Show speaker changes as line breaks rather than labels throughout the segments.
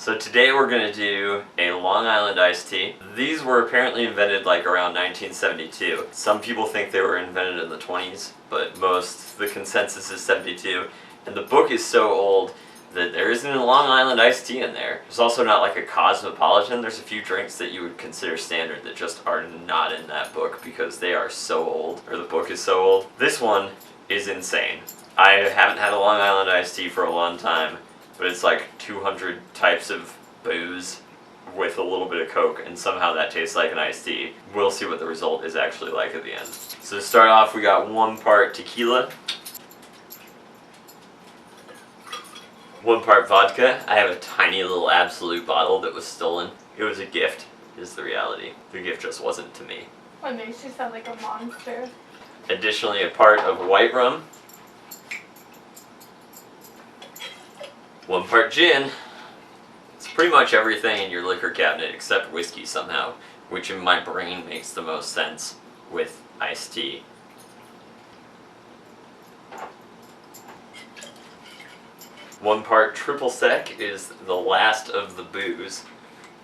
So today we're going to do a Long Island iced tea. These were apparently invented like around 1972. Some people think they were invented in the 20s, but the consensus is 72. And the book is so old that there isn't a Long Island iced tea in there. There's also not like a cosmopolitan. There's a few drinks that you would consider standard that just are not in that book because they are so old, or the book is so old. This one is insane. I haven't had a Long Island iced tea for a long time, but it's like 200 types of booze with a little bit of Coke, and somehow that tastes like an iced tea. We'll see what the result is actually like at the end. So to start off, we got 1 part tequila, 1 part vodka. I have a tiny little Absolute bottle that was stolen. It was a gift, is the reality. The gift just wasn't to me.
What makes you sound like a monster?
Additionally, a part of White Rum, 1 part gin. It's pretty much everything in your liquor cabinet except whiskey somehow, which in my brain makes the most sense with iced tea. One part Triple Sec is the last of the booze,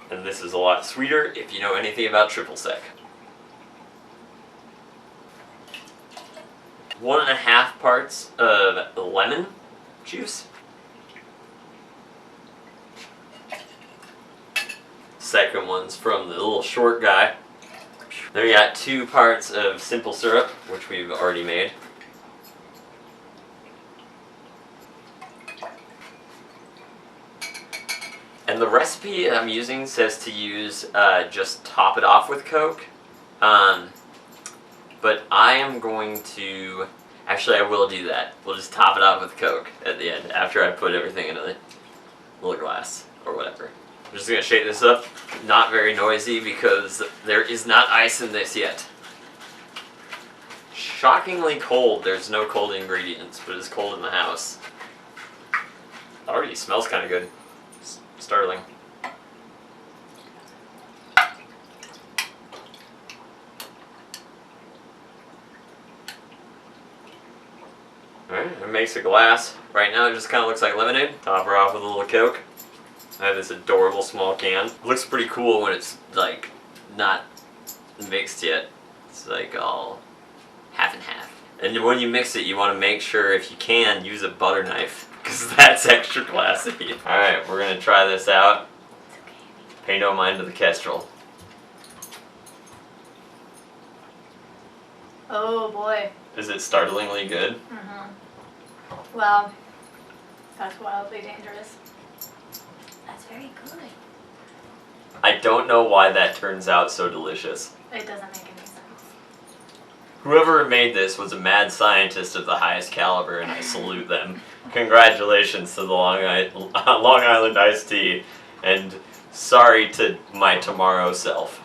and this is a lot sweeter if you know anything about Triple Sec. 1.5 parts of lemon juice. Second one's from the little short guy. Then we got 2 parts of simple syrup, which we've already made. And the recipe I'm using says to use, just top it off with Coke. But I am going to, actually I will do that. We'll just top it off with Coke at the end, after I put everything in a little glass, or whatever. I'm just going to shake this up, not very noisy because there is not ice in this yet. Shockingly cold, there's no cold ingredients, but it's cold in the house. Already smells kind of good. Startling. Alright, it makes a glass. Right now it just kind of looks like lemonade. Top her off with a little Coke. I have this adorable small can. It looks pretty cool when it's like not mixed yet. It's like all half and half. And when you mix it, you want to make sure, if you can, use a butter knife, because that's extra classy. Alright, we're going to try this out. Pay no mind to the Kestrel.
Oh boy.
Is it startlingly good?
Mm-hmm. Well, that's wildly dangerous. That's very good.
I don't know why that turns out so delicious.
It doesn't make any sense.
Whoever made this was a mad scientist of the highest caliber, and I salute them. Congratulations to the Long Island iced tea, and sorry to my tomorrow self.